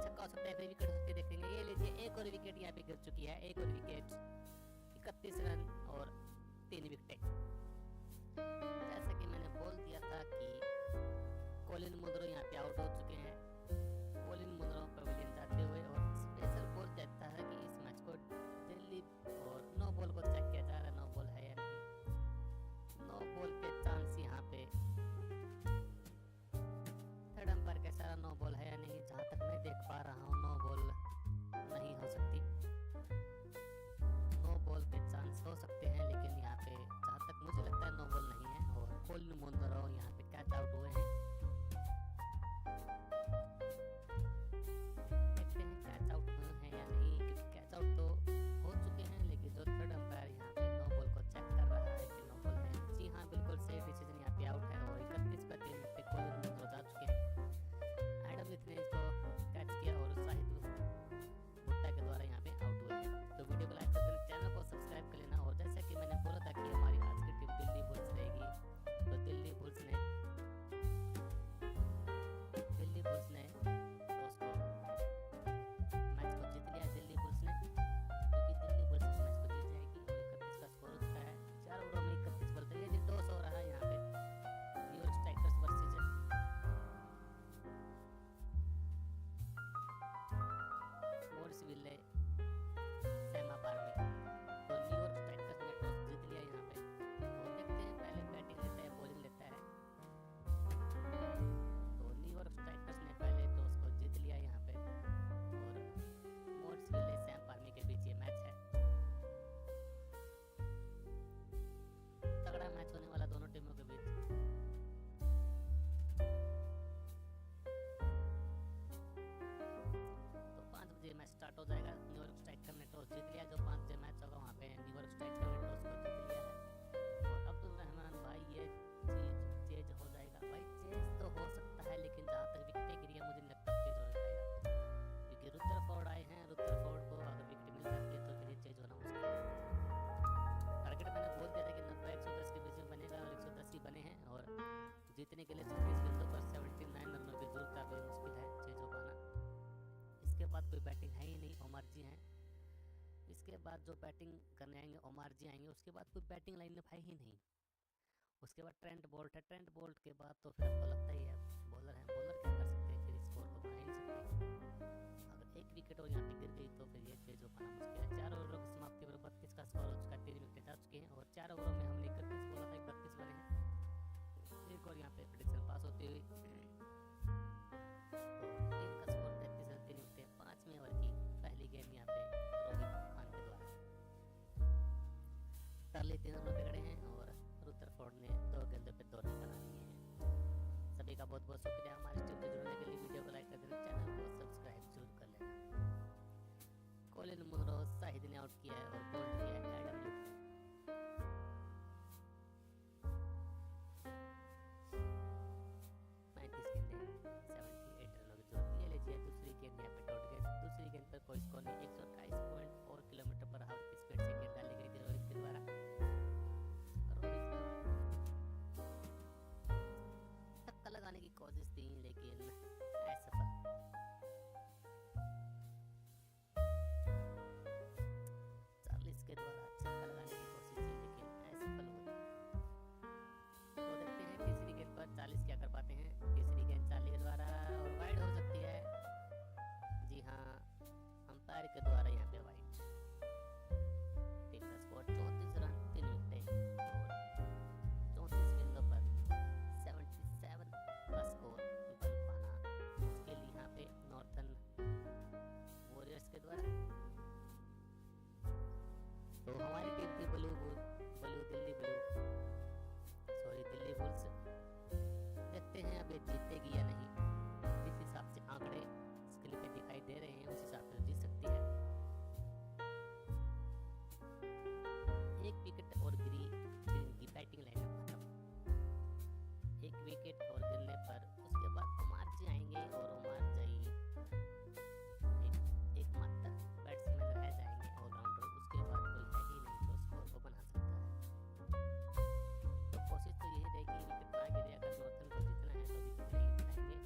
छक्का हो सकता है, फिर विकेट हो सकती है, देखेंगे। ये लीजिए एक और विकेट यहाँ पे गिर चुकी है, एक और विकेट, 31 रन और 3 विकेटें। जैसा कि मैंने बोल दिया था कि कोलिन मुंद्रो यहाँ पे आउट हो चुके हैं। कोलिन मुंद्रो पवेलियन जाते हुए और स्पेशल बोल कहता है कि इस मैच को दिल्ली और नो बॉल को चेक किया जा रहा है, नो बॉल है या नहीं। नो बॉल के चांस यहाँ पे थर्ड अंपायर के सारा नो बॉल है या नहीं, जहाँ तक मैं देख पा रहा हूँ नो बॉल नहीं हो सकती। नो बॉल के चांस हो सकते हैं, लेकिन यहाँ पे जहाँ तक मुझे लगता है नो बॉल नहीं है। और कोलिन मुंद्रो यहाँ पे कैच आउट हुए हैं। देखते हैं कैच आउट हुए हैं या नहीं, क्योंकि कैच आउट तो हो चुके हैं, लेकिन जो थर्ड अंपायर यहाँ पे नो बॉल को चेक कर रहा है कि नो बॉल है। जी हाँ, बिल्कुल सही डिसीजन, यहाँ पे आउट है और 31 पर 3 पे कोलिन मुंद्रो जा चुके हैं। एडम ने इसको कैच किया और शाहिद भुट्टा के द्वारा यहाँ पे आउट हुए हैं। तो वीडियो को लाइक कर देना, चैनल को सब्सक्राइब कर लेना। और जैसा कि मैंने बोला था कि हमारी आज की टीम दिल्ली बुल्स रहेगी, तो दिल्ली बुल्स ने दोस्तों मैच को जीत लिया। दिल्ली बुल्स ने, क्योंकि दिल्ली बुल्स इस मैच को जीत जाएगी और 31 का स्कोर हो चुका है। 4 ओवरों में 31 बॉल, तो ये 200 हो रहा है यहाँ पे न्यूयॉर्क स्ट्राइकर्स वर्सेस मोर्सविले सेमा पार्मी। तो न्यूयॉर्क स्ट्राइकर्स ने टॉस जीत लिया यहाँ पे, और देखते हैं पहले बैटिंग लेता है बॉलिंग लेता है। तो न्यूयॉर्क स्ट्राइकर्स ने पहले टॉस को जीत लिया यहाँ पे, और मोर्सविले सेमा पार्मी के बीच ये मैच है। तगड़ा मैच होने वाला दोनों टीमों के बीच। मैच स्टार्ट हो जाएगा। न्यूयॉर्क स्ट्राइकर ने टॉस जीत लिया। जो 5 बजे मैच होगा वहाँ पे न्यूयॉर्क स्ट्राइकर ने टॉस को जीत लिया है। और अब्दुल रहमान भाई ये चीज चेंज हो जाएगा भाई, चेंज तो हो सकता है, लेकिन जहाँ तक विकेटें गिरी है मुझे नहीं लगता चेंज हो जाएगा, क्योंकि रुदरफोर्ड आए हैं। रुदरफोर्ड को अगर विकेट मिल जाती है तो फिर ये चेंज होना मुश्किल है। टारगेट मैंने बोल दिया था कि 90 110 के बीच में बनेगा और 110 ही बने हैं, और जीतने के लिए 26 गेंदों पर 79 रनों की जरूरत काफी मुश्किल है चेंज हो पाना। इसके बाद कोई बैटिंग है ही नहीं, ओमर जी हैं। इसके बाद जो बैटिंग करने आएंगे ओमर जी आएंगे, उसके बाद कोई बैटिंग लाइनअप है ही नहीं। उसके बाद ट्रेंट बोल्ट है, ट्रेंट बोल्ट के बाद तो फिर आपको लगता ही है बॉलर है, बॉलर क्या कर सकते हैं, फिर स्कोर को बना ही नहीं सकते। अगर एक विकेट और यहाँ पे गिर गई तो फिर ये चेंज हो पाना मुश्किल है। 4 ओवरों की समाप्ति पर 32 का स्कोर हो चुका है, 3 विकेट जा चुके हैं, और 4 ओवरों में हमने 31 बोला था, 32 बने हैं। एक और यहाँ पे प्रेडिक्शन पास होती हुई, टीम का स्कोर 33 रन 3 विकेट। 5वें ओवर की पहली गेंद यहाँ पे रोहित खान के द्वारा टर्ली 3 रनों पे खड़े हैं, और रुदरफोर्ड ने 2 गेंदों पे 2 रन बना लिए हैं। सभी का बहुत बहुत शुक्रिया हमारे टीम से जुड़ने के लिए। वीडियो को लाइक कर देना, चैनल को सब्सक्राइब जरूर कर लेना। कोलिन मुंद्रो शाहिद ने आउट किया है और बोल्ड किया है एडम ने। दूसरी गेंद यहाँ पे टूट गई। दूसरी गेंद पर कोई स्कोर नहीं। 128.4 किलोमीटर पर आवर की स्पीड से गेंद डाली गई थी रोहित के द्वारा। छक्का लगाने की कोशिश थी, लेकिन असफल। 40 के द्वारा छक्का लगाने की कोशिश थी, लेकिन असफल हुई। तो देखते हैं तीसरी गेंद पर 40 क्या कर पाते हैं। तीसरी गेंद 40 के द्वारा और वाइड हो सकती है। जी हाँ, अंपायर के द्वारा यहाँ पे वाइड। टीम का स्कोर 34 रन 3 विकेटें और 34 गेंदों पर 77 का स्कोर बन पाना मुश्किल यहाँ पे नॉर्थन वॉरियर्स के द्वारा। तो हमारी टीम थी दिल्ली बुल्स। देखते हैं अब ये जीतेगी या नहीं। जिस हिसाब से आंकड़े स्क्रीन पे दिखाई दे रहे हैं उस हिसाब से जीत सकती है। एक विकेट और गिरी फिर इनकी बैटिंग लाइनअप खत्म। एक विकेट और गिरने पर उसके बाद ओमर जी आएंगे और ओमर जी एक मात्र बैट्समैन रह जाएंगे ऑलराउंडर। उसके बाद कोई है ही नहीं जो स्कोर को बना सकता है। तो कोशिश तो यही रहेगी विकेट ना गिरे। अगर नॉर्थन को जीतना है तो विकेट नहीं गिराएंगे।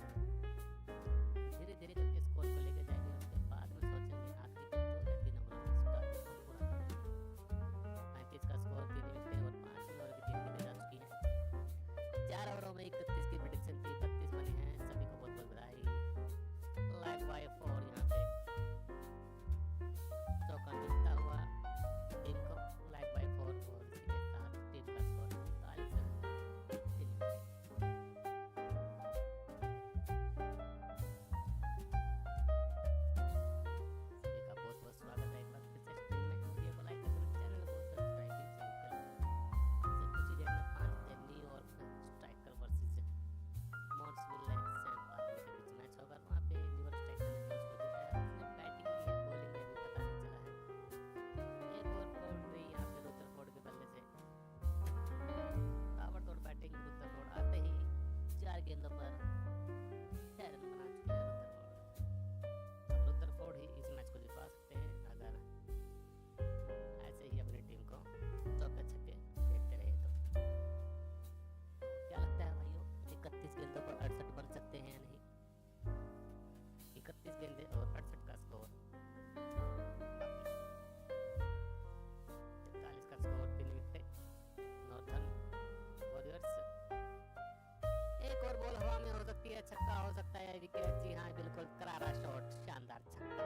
छक्का हो सकता है विकेट। जी हाँ बिल्कुल, करारा शॉट, शानदार छक्का।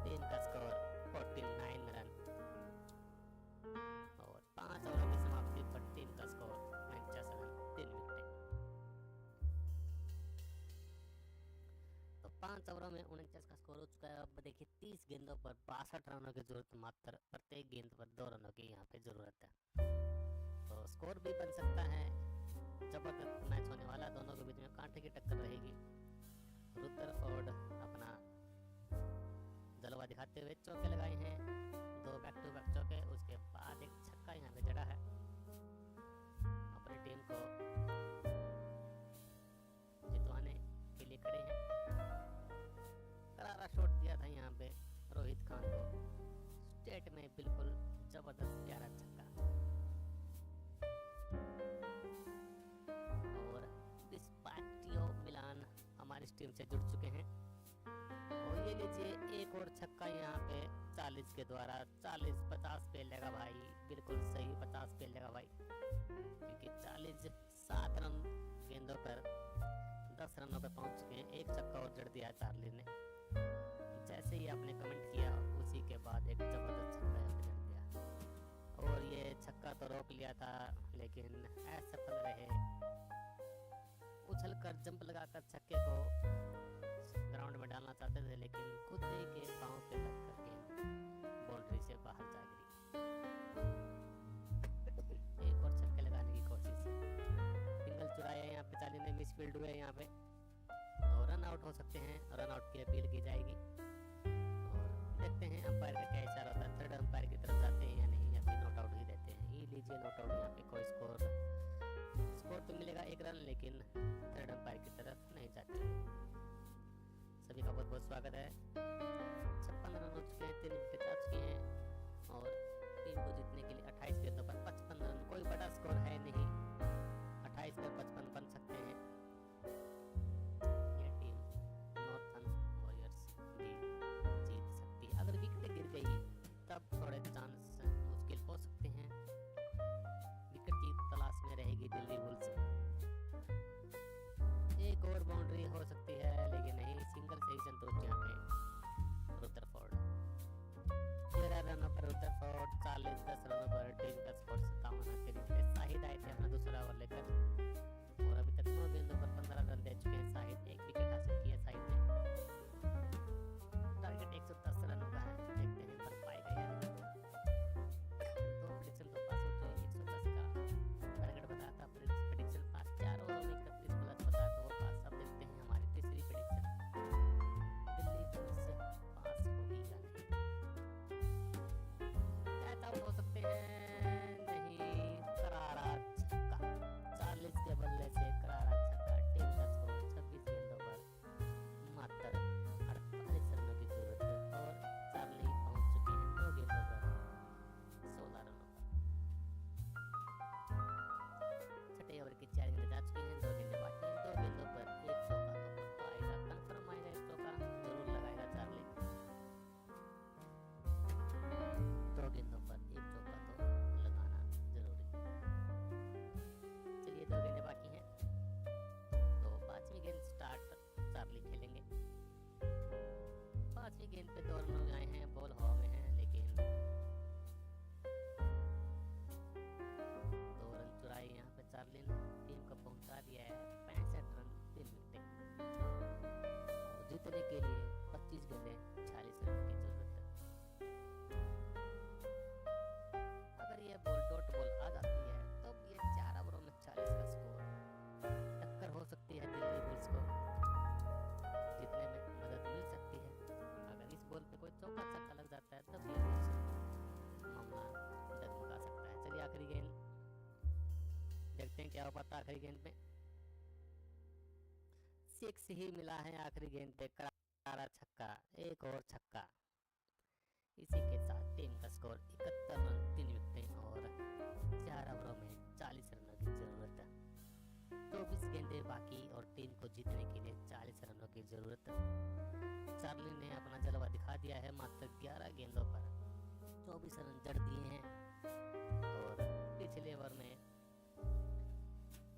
टीम का स्कोर 49 रन और 5 ओवरों की समाप्ति पर टीम का स्कोर 49 रन 3 विकेट। तो 5 ओवरों में 49 का स्कोर हो चुका है। अब देखिए 30 गेंदों पर 62 रनों की जरूरत, मात्र प्रत्येक गेंद पर 2 रनों की यहाँ पे जरूरत है। तो स्कोर भी बन सकता है, जबरदस्त मैच होने वाला, दोनों के बीच में कांटे की टक्कर रहेगी। रुदरफोर्ड अपना जलवा दिखाते हुए चौके लगाए हैं, 2 बैक टू बैक चौके, उसके बाद एक छक्का यहाँ पे जड़ा है। अपनी टीम को जितवाने के लिए खड़े हैं। करारा शॉट दिया था यहाँ पे रोहित खान को, स्टेट में बिल्कुल जबरदस्त प्यारा छक्का। और डिस्पैटियो मिलान हमारी टीम से जुड़ चुके हैं। और ये लीजिए एक और छक्का यहाँ पे 40 के द्वारा, 40-50 पे लेगा भाई, बिल्कुल सही 50 पे लेगा भाई, क्योंकि 40 7 रन गेंदों पर 10 रनों पर पहुंच चुके हैं। एक छक्का और जड़ दिया चार्ली ने, जैसे ही आपने कमेंट किया उसी के बाद एक जबरदस्त छक्का यहाँ पे जड़ दिया। और ये छक्का तो रोक लिया था लेकिन असफल रहे, उछलकर जंप लगाकर छक्के को ग्राउंड में डालना चाहते थे, लेकिन खुद ही के पांव पे लगकर गेंद बाउंड्री से बाहर जा गिरी। एक और छक्के लगाने की कोशिश, सिंगल चुराया यहाँ पे चार्ली ने, मिसफील्ड हुए यहाँ पे और रन आउट हो सकते हैं। रन आउट की अपील की जाएगी और देखते हैं अंपायर का क्या इशारा होता है। थर्ड अंपायर की तरफ जाते हैं या नहीं, या फिर नॉट आउट ही देते हैं। ही लीजिए नॉट आउट, यहाँ पे कोई स्कोर तो मिलेगा 1 रन, लेकिन थर्ड अंपायर की तरफ नहीं जाते। सभी का बहुत बहुत स्वागत है। 56 रन हो चुके हैं, 3 विकेट आ चुके हैं और टीम को जीतने के लिए 28 गेंदों पर 55 रन, कोई बड़ा स्कोर है नहीं, 28 पर 55 बन सकते हैं। ये टीम नॉर्थन वॉरियर्स भी जीत सकती है। अगर विकेट गिर गई तब थोड़े चांस मुश्किल हो सकते हैं, विकेट की तलाश में रहेगी दिल्ली बुल्स। एक और बाउंड्री हो सकती है, लेकिन नहीं, सिंगल से ही संतोष यहाँ पे रुदरफोर्ड। 13 रनों पर रुदरफोर्ड, 40-10 रनों पर टीम का स्कोर 57 के। शाहिद आए थे अपना दूसरा ओवर लेकर और अभी तक 9 गेंदों पर 15 रन दे चुके हैं शाहिद। 1 विकेट हासिल किया शाहिद ने। टारगेट 110 रनों का है, देखते हैं बन पाएगा या नहीं। 2 प्रेडिक्शन तो पास हो चुके, 110 का टारगेट बताया था, प्रेडिक्शन पास 4 ओवरों में 31 प्लस बताया था वो पास। अब देखते हैं हमारी तीसरी प्रेडिक्शन, दिल्ली पुलिस पास होगी या नहीं। कैच आउट हो सकते हैं, नहीं, करारा छक्का, 40 के बल्ले से करारा छक्का। टीम का स्कोर 26 गेंदों पर मात्र 48 रनों की जरूरत है और चार्ली पहुंच चुके हैं 2 गेंदों पर 16 रनों पर। छठे ओवर की 4 गेंदें जा चुकी हैं, 2 गेंदें बाकी हैं। 2 गेंदों पर एक चौका तो पक्का आएगा, कन्फर्म आएगा, एक चौका जरूर लगाएगा चार्ली। 2 गेंदों पर एक चौका तो लगाना जरूरी। चलिए 2 गेंदें बाकी हैं, तो 5वीं गेंद स्टार्ट चार्ली खेलेंगे। 5वीं गेंद पे 2 रन आए हैं, बॉल हवा में है, लेकिन 2 रन चुराए यहाँ पे चार्ली ने, टीम को पहुंचा दिया है 65 रन 3 विकेट। जीतने के लिए 25 गेंदें 46 रन की जरूरत है। अगर ये बॉल डॉट बॉल आ जाती है तो ये 4 ओवरों में 40 का स्कोर, टक्कर हो सकती है दिल्ली बुल्स को, जीतने में मदद मिल सकती है। अगर इस बॉल पे कोई चौका छक्का लग जाता है तब ये मामला डगमगा सकता है। चलिए आखिरी गेंद देखते हैं क्या हो पाता है आखिरी गेंद में। 6 ही मिला है आखिरी गेंद पे, करारा छक्का, एक और छक्का। इसी के साथ टीम का स्कोर 71 रन 3 विकेटें और 4 ओवरों में 40 रनों की जरूरत है। 24 गेंदें बाकी और टीम को जीतने के लिए 40 रनों की जरूरत है। चार्ली ने अपना जलवा दिखा दिया है, मात्र 11 गेंदों पर 24 रन जड़ दिए हैं और पिछले ओवर में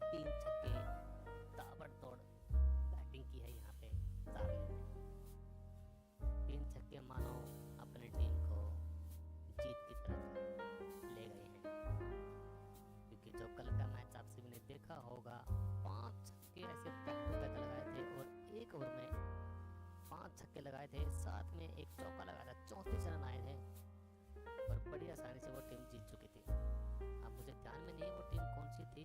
3 छक्के ताबड़तोड़ लगाए थे, साथ में एक चौका लगाया था, 34 रन आए थे और बड़ी आसानी से वो टीम जीत चुकी थी। अब मुझे ध्यान में नहीं वो टीम कौन सी थी,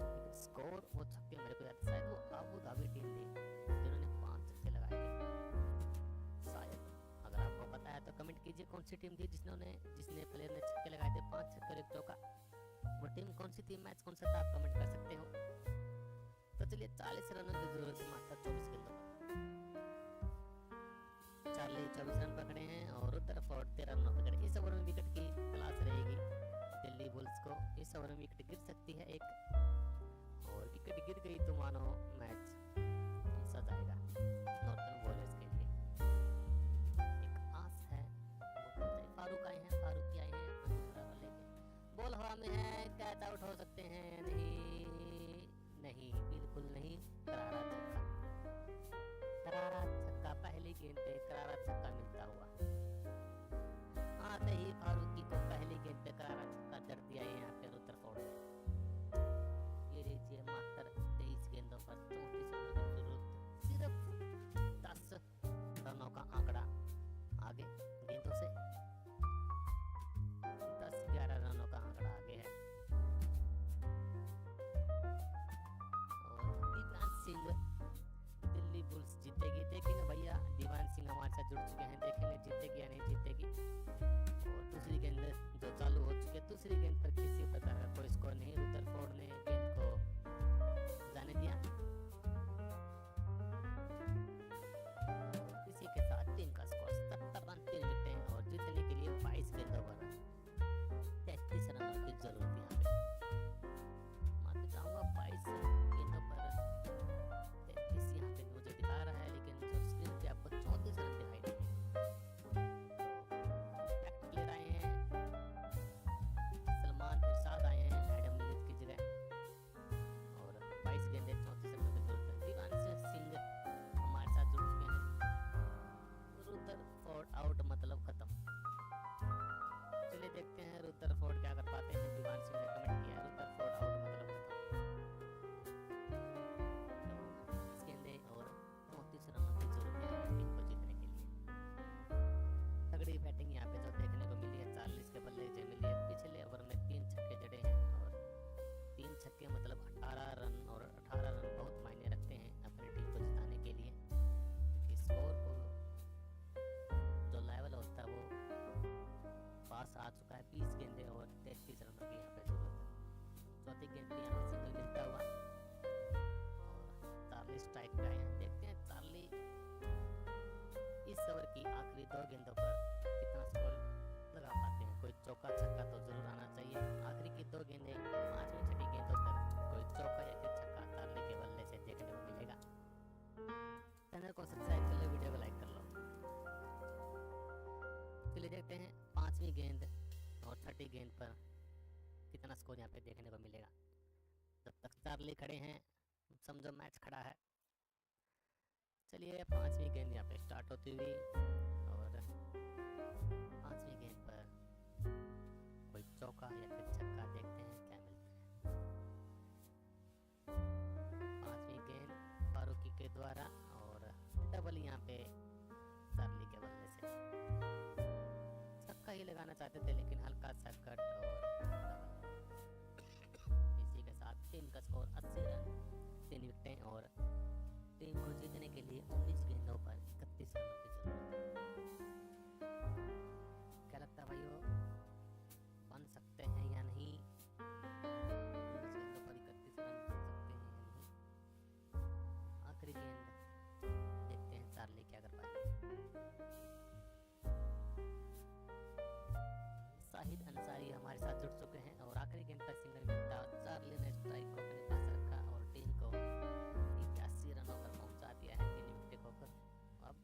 लेकिन स्कोर वो छक्के मेरे को याद है, शायद वो अबू धाबी टीम थी जिन्होंने 5 छक्के लगाए थे शायद। अगर आपको पता है तो कमेंट कीजिए कौन सी टीम थी जिसने प्लेयर ने छक्के लगाए थे, 5 छक्के और एक चौका। वो टीम कौन सी थी, मैच कौन सा था, आप कमेंट कर सकते हो। तो चलिए 40 रनों की जरूरत है मात्र 24 गेंदों पर। चार्ली 24 रन पकड़े हैं और रुदरफोर्ड 13 रन पकड़े। इस ओवर में विकेट की तलाश रहेगी दिल्ली बुल्स को। इस ओवर में विकेट गिर सकती है एक, और विकेट गिर गई तो मानो मैच फंसा जाएगा नॉर्थर्न वॉरियर्स के लिए। एक आस है फारूक आए हैं, फारूक आए हैं लेके बॉल हवा में है, कैच आउट हो सकते हैं या नहीं, बिल्कुल नहीं। करारा छक्का, पहली गेंद पे करारा छक्का मिलता हुआ। आते ही फारूकी को पहली गेंद पे करारा छक्का जड़ दिया है यहाँ पे रुदरफोर्ड ने। ये लीजिए मात्र 23 गेंदों पर 34 रनों की जरूरत, सिर्फ 10 रनों का आंकड़ा आगे गेंदों से, 10-11 रनों का आंकड़ा आगे है। सिंह दिल्ली बुल्स जीतेगी, देखेंगे भैया दीवान सिंह हमारे साथ जुड़ चुके हैं, देखेंगे जीतेगी या नहीं जीतेगी। और दूसरी गेंद जो चालू हो चुकी है, दूसरी गेंद पर किसी प्रकार का कोई स्कोर नहीं, रुदरफोर्ड ने गेंद को जाने दिया। इसी के साथ टीम का स्कोर 70 रन 3 विकेटें और जीतने के लिए 22 गेंदों पर 33 रनों की जरूरत यहाँ पे। मान चाहूँगा 22 गेंदों पर 33 यहाँ पे मुझे दिखा रहा है, लेकिन जो स्क्रीन पे आपको 34 रन दिखाई देंगे। इम्पैक्ट प्लेयर आए हैं, सलमान इरशाद आए हैं एडम लिलिथ की जगह, और 22 गेंदें 34 रनों की जरूरत है। दीवान सिंह हमारे साथ जुड़ चुके हैं। रुदरफोर्ड आउट मतलब खत्म। चलिए देखते हैं रुदरफोर्ड क्या कर पाते हैं। दीवान सिंह ने कमेंट किया है रुदरफोर्ड आउट मतलब खत्म। रनों की जरूरत है टीम को जीतने के लिए। तगड़ी बैटिंग यहाँ पे जो देखने को मिली है, 40 के बल्ले जो मिली है। पिछले ओवर में 3 छक्के जड़े हैं, और 3 छक्के मतलब 18 रन, और 18 रन बहुत मायने रखते हैं अपनी टीम को जिताने के लिए। स्कोर को जो लेवल होता है वो पास आ चुका है। 20 गेंदें और 33 रनों की यहाँ पे जरूरत है। चौथी गेंद भी यहाँ पे सिंगल मिलता हुआ, चार्ली स्ट्राइक पे आए हैं। देखते हैं चार्ली इस ओवर की आखिरी 2 गेंदों पर कितना स्कोर लगा पाते हैं। कोई चौका छक्का तो जरूर आना चाहिए। आखिरी की 2 गेंदें, 5वीं 6ठी गेंदों पर कोई चौका या फिर छक्का चार्ली के बल्ले से देखने को मिलेगा। चैनल को सब्सक्राइब कर लो, वीडियो को लाइक कर लो। चलिए देखते हैं 5वीं गेंद और 6ठी गेंद पर कितना स्कोर यहाँ पे देखने को मिलेगा। जब तक चार्ली खड़े हैं समझो मैच खड़ा है। चलिए 5वीं गेंद यहाँ पे स्टार्ट होती हुई, और 5वीं गेंद पर कोई चौका या फिर छक्का, देखते हैं क्या मिलता है। 5वीं गेंद फारूकी के द्वारा, और डबल यहाँ पे चार्ली के बल्ले से। छक्का ही लगाना चाहते थे लेकिन हल्का सा कट और डबल। इसी के साथ टीम का स्कोर 80 रन 3 विकेटें, और टीम को जीतने के लिए 19 गेंदों पर 31 रनों की जरूरत है। क्या लगता है भाइयों, बन सकते हैं या नहीं? 19 गेंदों पर 31 रन बन सकते हैं या नहीं? आखिरी गेंद देखते हैं चार्ली क्या कर पाएंगे। शाहिद अंसारी हमारे साथ जुड़ चुके हैं, और आखिरी गेंद पर सिंगल मिलता। चार्ली ने स्ट्राइक को अपने पास रखा और टीम को 81 रनों पर पहुंचा दिया है 3 विकेट खोकर। अब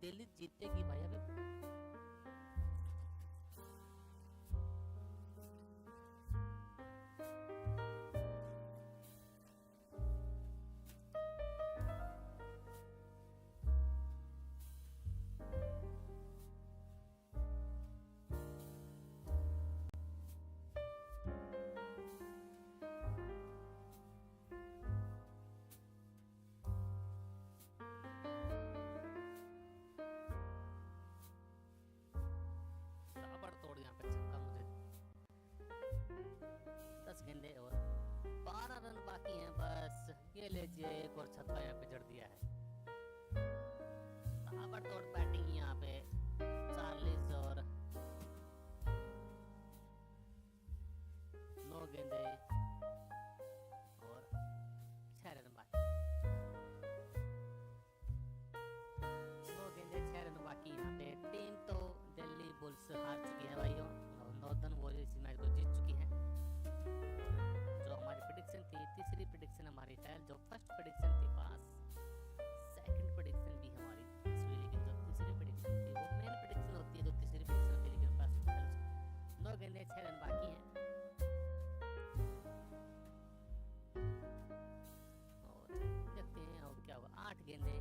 दिल्ली जीतेगी भाई। अभी ताबड़तोड़ यहाँ पे छक्का मुझे। 10 गेंदे और 12 रन बाकी हैं बस। ये लीजिए एक और छक्का यहाँ पे जड़ दिया है। ताबड़तोड़ बैटिंग यहाँ पे 40 और 9 गेंदे और 6 रन बाकी। 9 गेंदे 6 रन बाकी यहाँ पे। टीम तो दिल्ली बुल्स हार चुकी है भाइयों और नॉर्दर्न वॉरियर्स मैच को जीत चुकी है। जो हमारी प्रेडिक्शन थी, तीसरी प्रेडिक्शन हमारी फेल। जो फर्स्ट प्रेडिक्शन थी पास, सेकंड प्रेडिक्शन भी हमारी पास हुई, लेकिन जो तीसरी प्रेडिक्शन थी वो मेन प्रेडिक्शन होती है जो तीसरी प्रेडिक्शन होती है, लेकिन पास फेल। 9 गेंदे 6 रन बाकी हैं और देखते हैं अब क्या होगा। 8 गेंदे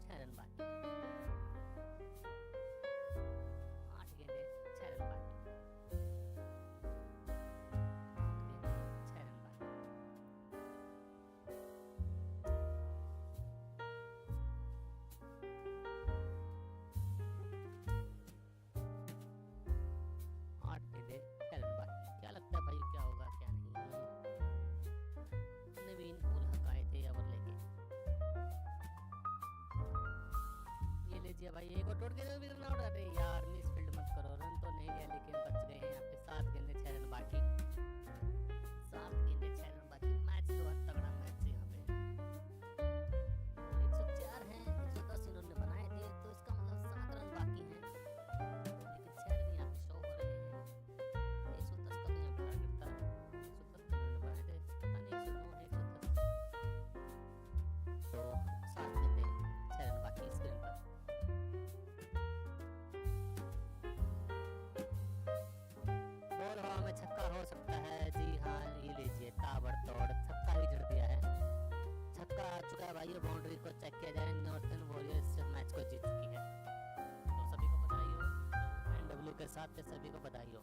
6 रन बाकी। 8 गेंदे 6 रन बाकी। 8 गेंदे 6 रन बाकी। 8 गेंदे 6 रन बाकी। क्या लगता है भाई क्या होगा क्या नहीं? नवीन उल हक आए थे ओवर लेके। ये लीजिए भाई एक और टोट के भी रन आउट। अरे यार मिस फील्ड मत करो। रन तो नहीं लिया लेकिन बच गए हैं यहाँ पे। 7 गेंदे 6 रन बाकी। 7 गेंदे 6 रन बाकी। मैच तो बहुत तगड़ा मैच है यहाँ पे। 104 हैं, 110 इन्होंने बनाए थे तो इसका मतलब 7 रन बाकी हैं, लेकिन 6 रन यहाँ पे शो हो रहे हैं। 110 का तो यहाँ पे टारगेट था। 110 इन्होंने बनाए थे, पता नहीं 109 है 110। तो 7 गेंदे 6 रन बाकी स्क्रीन पर। बॉल हवा में छक्का हो सकता है। जी हाँ, ये लीजिए ताबड़तोड़ छक्का भी जड़ दिया है। छक्का आ चुका है भाई। बाउंड्री को चेक किया जाए, नॉर्थर्न वॉरियर्स मैच को जीत चुकी है। तो सभी को बधाई हो। एनडब्ल्यू के साथ के सभी को बधाई हो।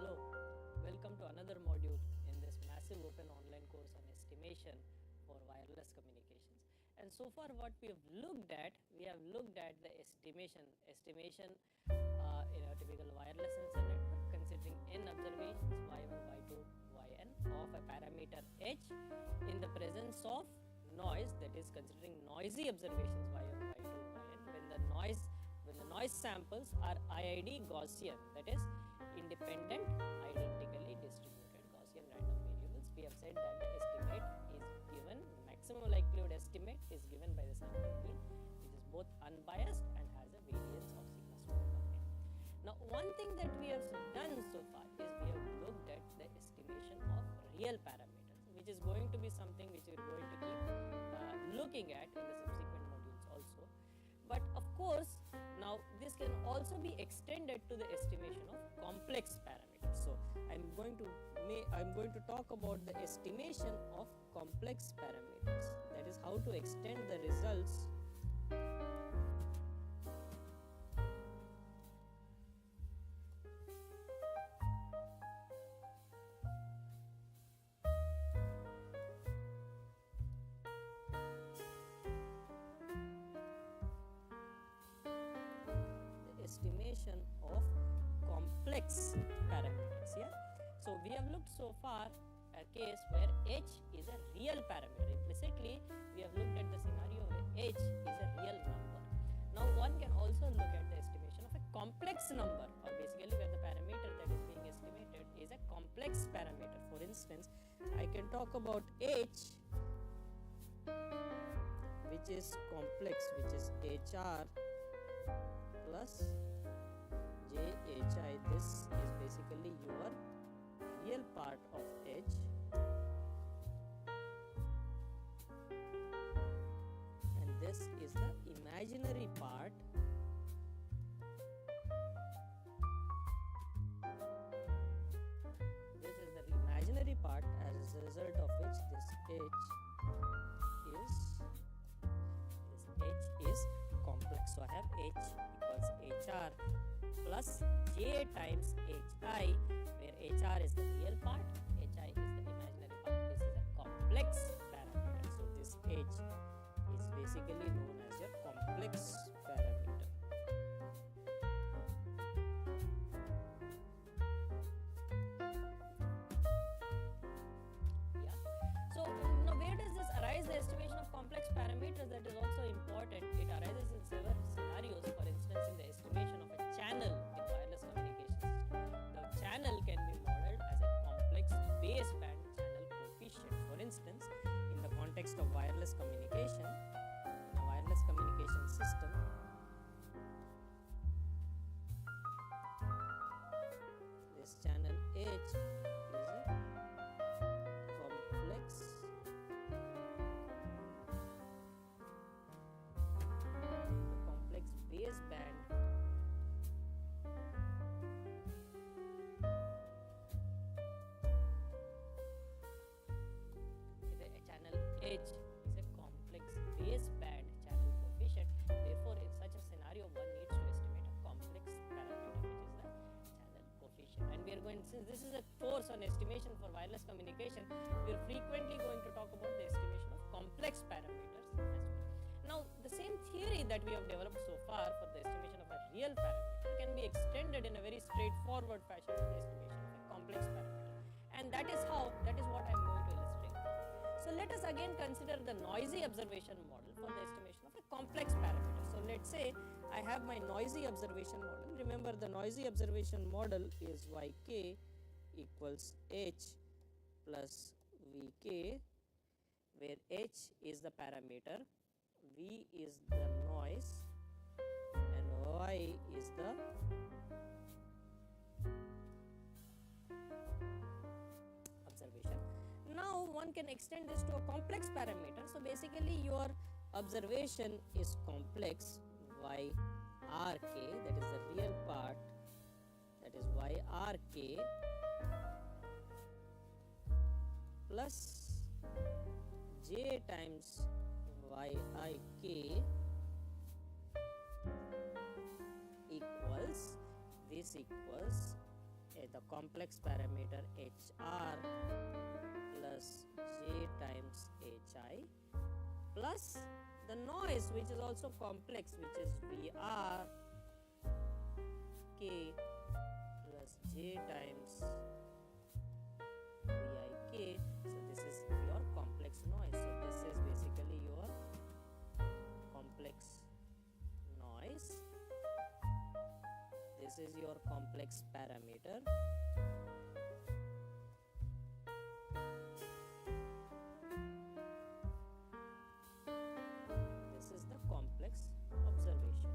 Hello, welcome to another module in this massive open online course on estimation for wireless communications. And so far what we have looked at the estimation in a typical wireless sensor network, considering n observations y1, y2, yn of a parameter h in the presence of noise, that is considering noisy observations y1, y2, yn when the noise samples are IID Gaussian, that is independent identically distributed Gaussian random variables. We have said that the estimate is given, maximum likelihood estimate is given by the sampling mean, which is both unbiased and has a variance of sigma square by n. Now one thing that we have done so far is we have looked at the estimation of real parameters, which is going to be something which we are going to keep looking at in the subsequent modules also. But of course, now this can also be extended to the estimation of complex parameters. So I'm going to talk about the estimation of complex parameters. That is how to extend the results estimation of complex parameters. Yeah. So we have looked so far a case where h is a real parameter. Implicitly, we have looked at the scenario where h is a real number. Now one can also look at the estimation of a complex number, or basically where the parameter that is being estimated is a complex parameter. For instance, I can talk about h, which is complex, which is hr plus jhi. This is basically your real part of h, and this is the imaginary part. This is the imaginary part, as a result of which this h is complex. So I have h equals hr plus j times hi, where hr is the real part, hi is the imaginary part. This is a complex parameter. So this h is basically known as your complex parameter. Yeah. So now where does this arise? The estimation of complex parameters, that is also important. It arises in several scenarios. For instance, in the estimation of a channel in wireless communication system, the channel can be modeled as a complex baseband channel coefficient. For instance, in the context of wireless communication, in a wireless communication system, this channel h is a complex baseband channel h is a complex baseband channel coefficient. Therefore, in such a scenario, one needs to estimate a complex parameter, which is the channel coefficient. And we are going, since this is a course on estimation for wireless communication, we are frequently going to talk about the estimation of complex parameters as well. Now, the same theory that we have developed so far for the estimation of a real parameter can be extended in a very straightforward fashion to the estimation of a complex parameter. And that is what I am going to illustrate now. So let us again consider the noisy observation model for the estimation of a complex parameter. So let's say I have my noisy observation model. Remember, the noisy observation model is yk equals h plus vk, where h is the parameter, v is the noise, and y is the observation. Now one can extend this to a complex parameter. So basically your observation is complex, yrk, that is the real part, that is yrk plus j times yik equals, this equals the complex parameter hr plus j times hi plus the noise, which is also complex, which is vr k plus j times vik. So this is your complex noise. So this is basically your complex noise. This is your complex parameter. This is the complex observation.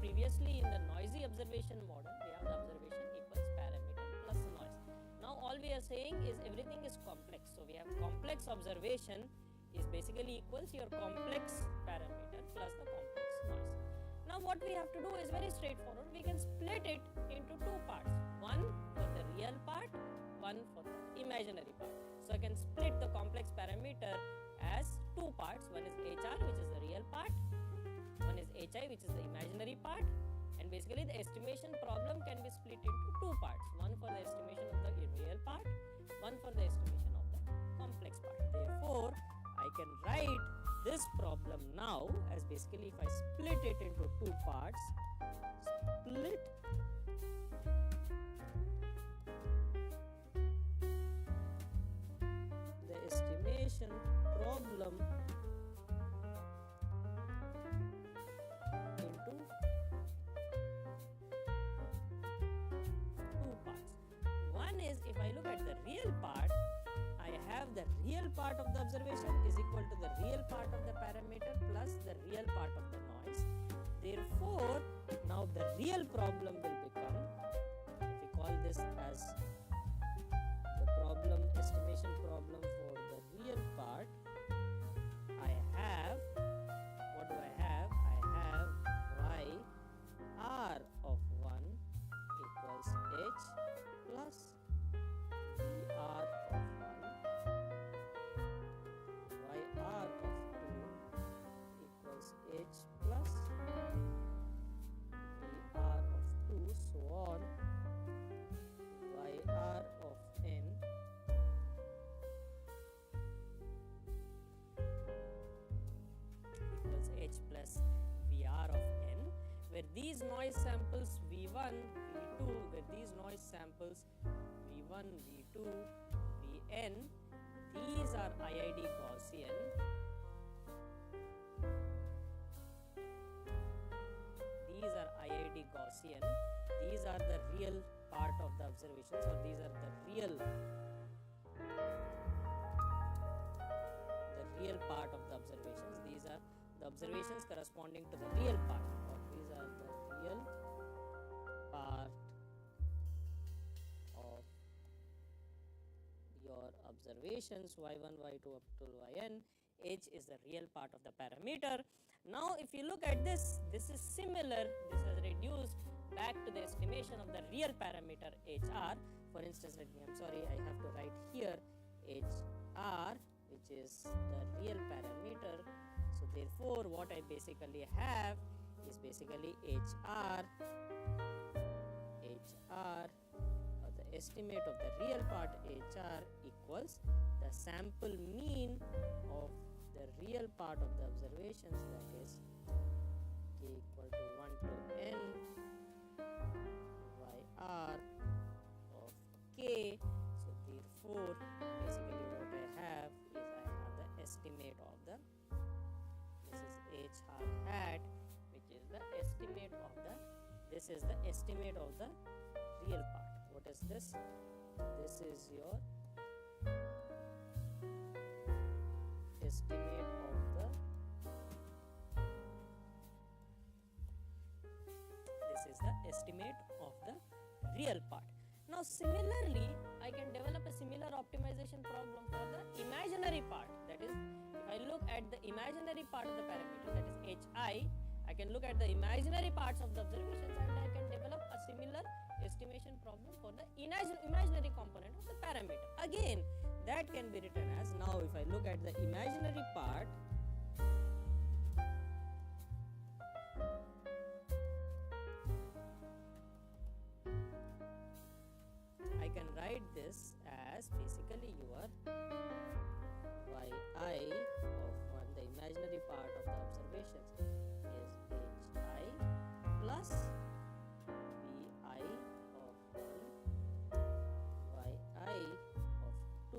Previously in the noisy observation model, we have the observation equals parameter plus noise. Now all we are saying is everything is complex. So we have complex observation is basically equals your complex parameter plus the complex noise. Now what we have to do is very straightforward. We can split it into two parts. One for the real part, one for the imaginary part. So I can split the complex parameter as two parts. One is HR, which is the real part. One is HI, which is the imaginary part, and basically the estimation problem can be split into two parts. One for the estimation of the real can write this problem now as basically if I split it into two parts, split the estimation problem into two parts. One is if I look at the real part, I have the real part of the observation is equal to the real part of the parameter plus the real part of the noise. Therefore, now the real problem will become, if we call this as the problem estimation problem for the real part, I have, what do I have? I have y r of 1 equals h plus vr of 1, yr of 2 equals h plus vr of 2, so on, yr of n equals h plus vr of n, where these noise samples v1, v2, where these noise samples v1, v2, vn, these are IID Gaussian. These are IID Gaussian. These are the real part of the observations, or these are the real part of the observations. These are the observations corresponding to the real part, or these are the real part of your observations y1, y2 up to yn. H is the real part of the parameter. Now if you look at this, this is similar, this is reduced back to the estimation of the real parameter hr. For instance, I'm sorry, I have to write here hr, which is the real parameter. So therefore what I basically have is basically hr, or the estimate of the real part hr equals the sample mean of the real part of the observations, that is k equal to 1 to n yr of k. So therefore basically what I have is I have the estimate of the, this is hr hat, which is the estimate of the, this is the estimate of the real part. What is this? This is your estimate of the, this is the estimate of the real part. Now similarly, I can develop a similar optimization problem for the imaginary part. That is, if I look at the imaginary part of the parameter, that is hi, I can look at the imaginary parts of the observations and I can develop a similar estimation problem for the imaginary component of the parameter. Again, that can be written as, now if I look at the imaginary part, I can write this as basically your yi of 1, the imaginary part of the observations is hi plus vi of 1, yi of 2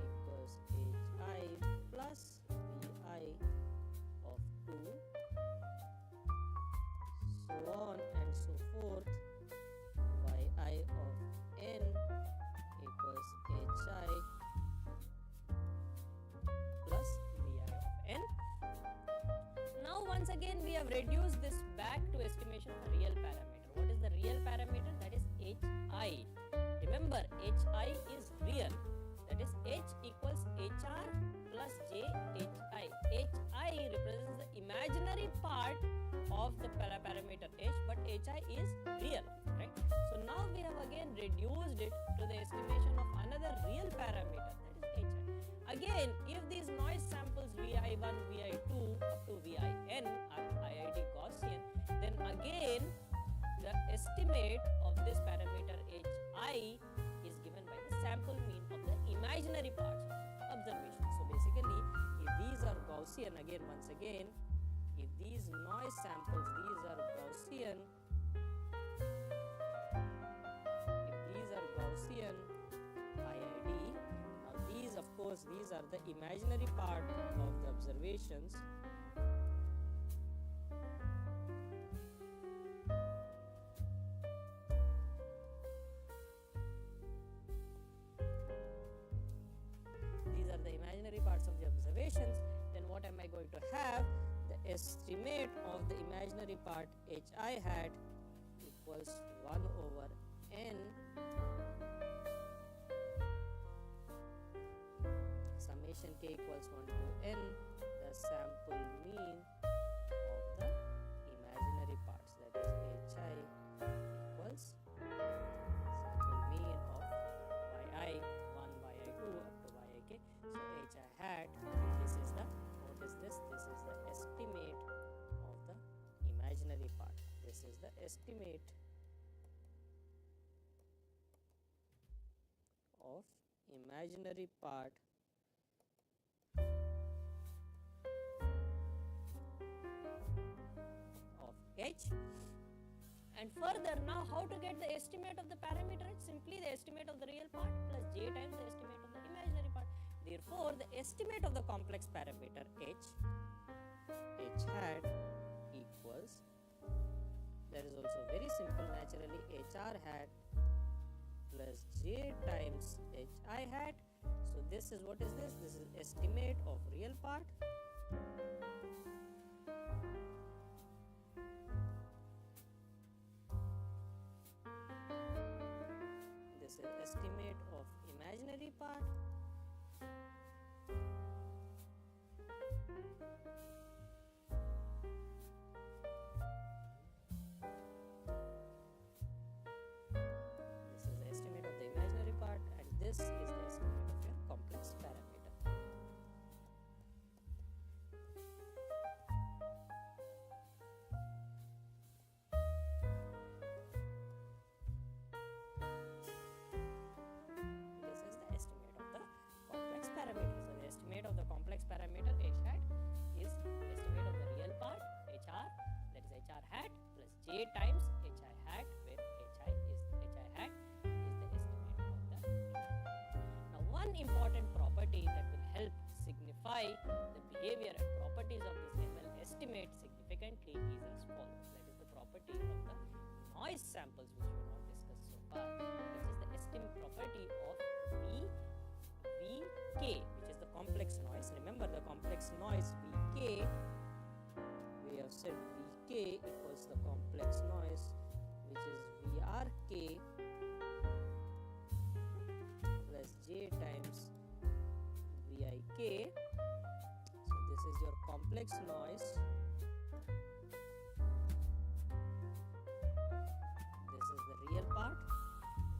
equals hi plus vi of 2, so on and so forth. Yi of n equals hi plus vi of n. Now once again we have reduced this back to estimation of the real parameter. What is the real parameter? That is hi. Remember, hi is real. That is h equals hr plus j hi. Hi represents the imaginary part of the parameter h, but hi is real, right? So now we have again reduced it to the estimation of another real parameter, that is hi. Again, if these noise samples vi1, vi2 up to vin are IID Gaussian, then again the estimate of this parameter hi is given by the sample mean of the imaginary parts of observation. So basically Gaussian, again once again, if these noise samples, these are Gaussian, if these are Gaussian IID, now these of course, these are the imaginary part of the observations. These are the imaginary parts of the observations. Then what am I going to have? The estimate of the imaginary part hi hat equals 1 over n summation k equals 1 to n, the sample mean of the imaginary parts, that is hi equals sample mean of yi 1 yi2 up to yik. So hi hat, this is the, what is this? This is the estimate of the imaginary part. This is the estimate of imaginary part of h. And further, now how to get the estimate of the parameter h? Simply the estimate of the real part plus j times the estimate of the imaginary part. Therefore, the estimate of the complex parameter h hat equals, that is also very simple naturally, hr hat plus j times hi hat. So this is, what is this? This is estimate of real part this is estimate of imaginary part this is the estimate of your complex parameter. This is the estimate of the complex parameter. So the estimate of the complex parameter h hat is estimate of the real part hr, that is hr hat plus j times hi hat, where hi hat is the estimate of the. Now one important property that will help signify the behavior and properties of this ML estimate significantly is as follows. That is the property of the noise samples, which we have not discussed so far, which is the estimate property of Vk, which is the complex noise. Remember the complex noise Vk, we have said Vk equals the complex noise, which is Vrk plus j times Vik. So this is your complex noise. This is the real part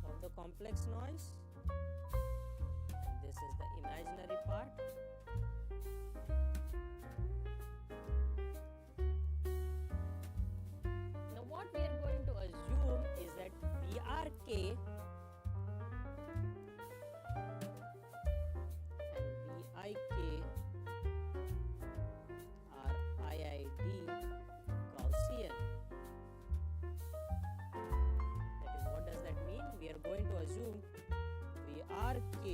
of the complex noise. And this is the imaginary part. Now what we are going to assume is that Vrk and Vik are IID Gaussian. That is, what does that mean? We are going to assume Vrk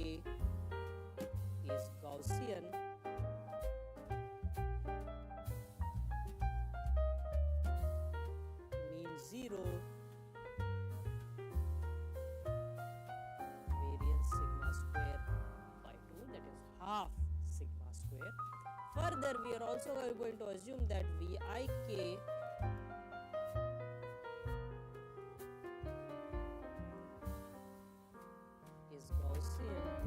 is Gaussian means 0, variance sigma square by 2, that is half sigma square. Further, we are also going to assume that Vik is Gaussian,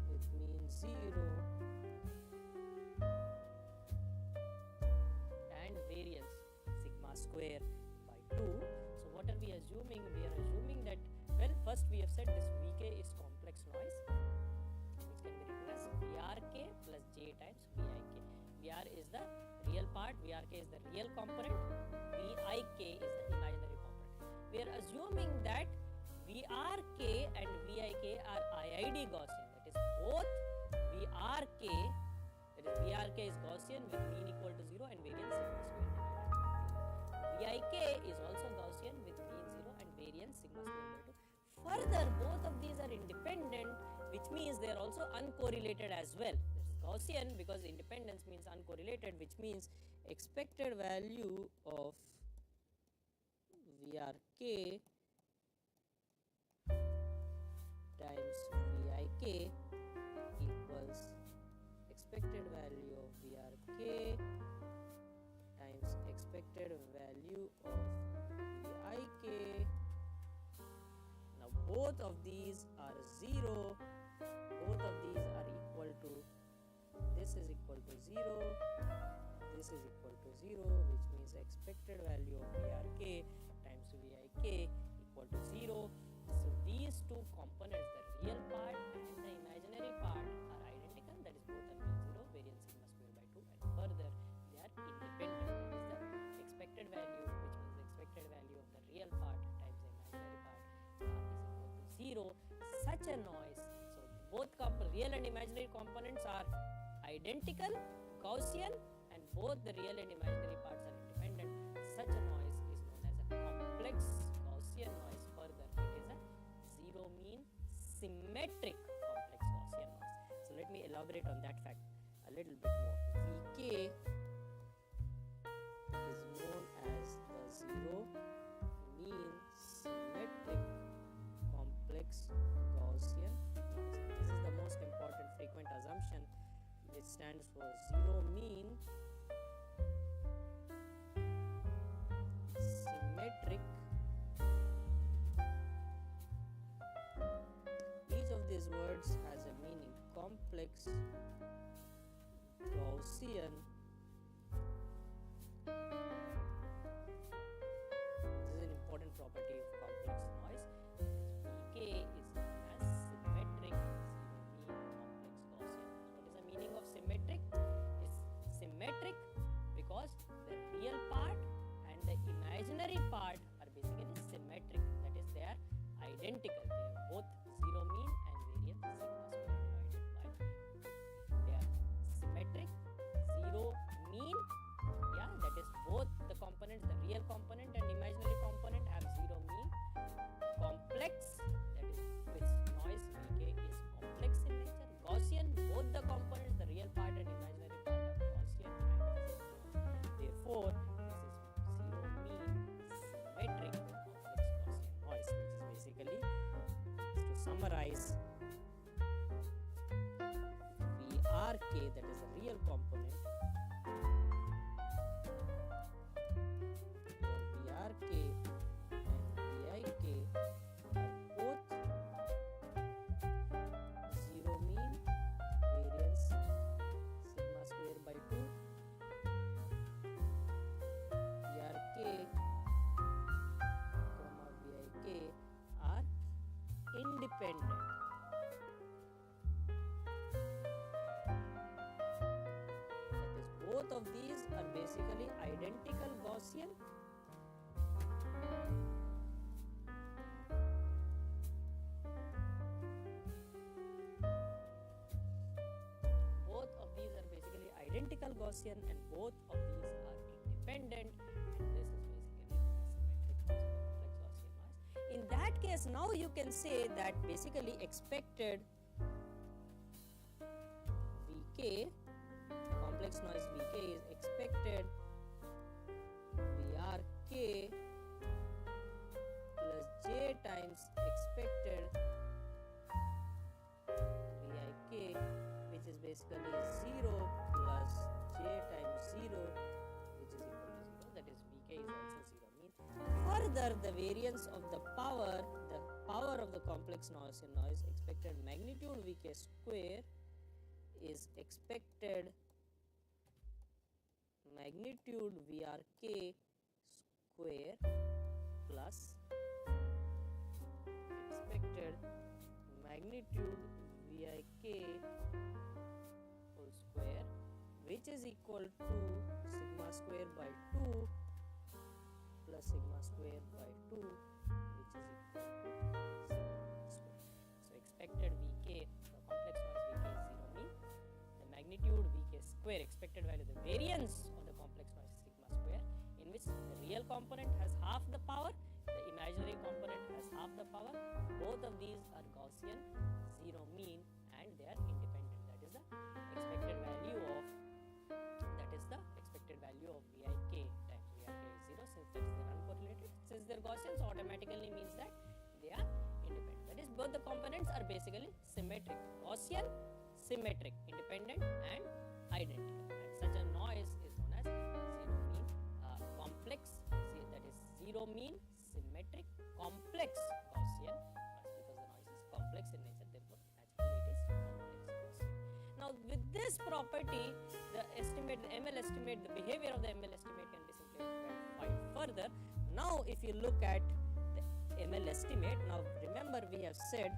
which means 0 and variance sigma square by 2. So what are we assuming? We are assuming that, well, first we have said this Vk is complex noise, which can be written as Vrk plus j times Vik. Vr is the real part, Vrk is the real component, Vik is the imaginary component. We are assuming that Vrk and Vik are IID Gaussian, that is both Vrk the VRK is Gaussian with mean equal to 0 and variance sigma square divided by 2. VIK is also Gaussian with mean 0 and variance sigma square by 2. Further, both of these are independent, which means they are also uncorrelated as well. This is Gaussian because independence means uncorrelated, which means expected value of VRK times VIK equals expected value of VRK times expected value of VIK. Now both of these are 0, both of these are equal to, this is equal to 0, this is equal to 0, which means expected value of VRK times VIK equal to 0. So these two components, the real part and the imaginary part, are identical, that is both are mean 0, variance sigma square by 2, and further they are independent. That is the expected value, which means the expected value of the real part times the imaginary part is equal to 0. Such a noise, so both real and imaginary components are identical, Gaussian, and both the real and imaginary parts are independent. Such a noise is known as a complex Gaussian noise. Further, it is a zero mean symmetric complex Gaussian noise. So let me elaborate on that fact a little bit more. VK is known as the zero mean symmetric complex Gaussian noise. This is the most important frequent assumption, which stands for zero mean symmetric. Each of these words has a meaning. Complex Gaussian. This is an important property of complex noise. VK is known as symmetric zero mean complex Gaussian. What is the meaning of symmetric? It's symmetric because the real part and the imaginary part are basically symmetric. That is, they are identical. They are both zero mean and variance sigma square divided by 2. They are symmetric, zero mean. Yeah, that is both the components, the real component and imaginary component have zero mean. Complex, that is which noise VK is complex in nature. Gaussian, both the components, the real part and imaginary part are Gaussian and zero. Therefore, this is zero mean symmetric complex Gaussian noise, which is basically, to summarize, VRK, that is the real component, VRK and VIK are both zero mean, variance sigma square by 2. VRK, VIK are independent. That is, both of these are basically identical Gaussian. Both of these are basically identical Gaussian, and both of these are independent, and this is basically symmetric complex Gaussian noise. In that case, now you can say that basically expected VK, complex noise VK is expected VRK plus J times expected VIK, which is basically 0 plus J times 0, which is equal to 0. That is, VK is also 0 mean. Further, the variance of the power of the complex noise, expected magnitude VK square is expected magnitude VRK square plus expected magnitude VIK whole square, which is equal to sigma square by 2 plus sigma square by 2, which is equal to sigma square. So expected VK, the complex noise VK is 0 mean. The magnitude VK square value, the variance of the complex noise is sigma square, in which the real component has half the power, the imaginary component has half the power. Both of these are Gaussian, zero mean, and they are independent. That is the expected value of VIK times VIK is 0, since that is they're uncorrelated. Since they're Gaussian, so automatically means that they are independent. That is, both the components are basically symmetric. Gaussian, symmetric, independent, and identical. And such a noise is known as zero mean complex. That is zero mean symmetric complex Gaussian noise, because the noise is complex in nature, therefore naturally it is complex Gaussian. Now with this property, the ML estimate, the behavior of the ML estimate can be simplified further. Now if you look at the ML estimate, now remember we have said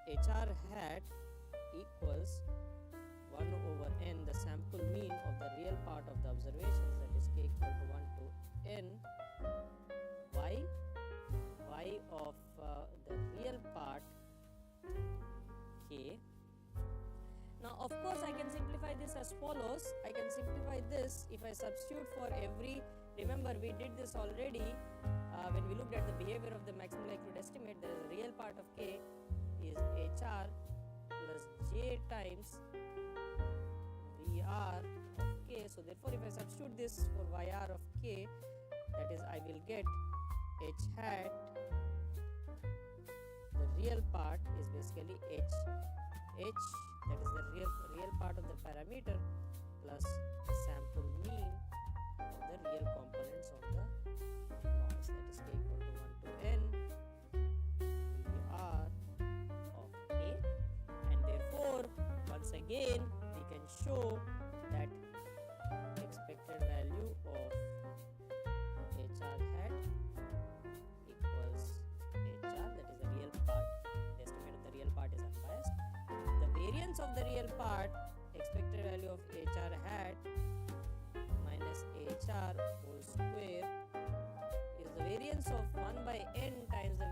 HR hat equals 1 over n, the sample mean of the real part of the observations, that is k equal to 1 to n y of the real part k. Now of course I can simplify this as follows. I can simplify this if I substitute for every, remember we did this already when we looked at the behavior of the maximum likelihood estimate. The real part of k is HR plus j times VR of k. So therefore if I substitute this for YR of k, that is I will get H hat, the real part is basically H, that is the real part of the parameter, plus the sample mean of the real components of the noise, that is k equal to 1 to n VR of k. And therefore once again we can show that expected value of HR hat equals HR, that is the real part, the estimate of the real part is unbiased. The variance of the real part, expected value of HR hat minus HR whole square, is the variance of 1 by n times the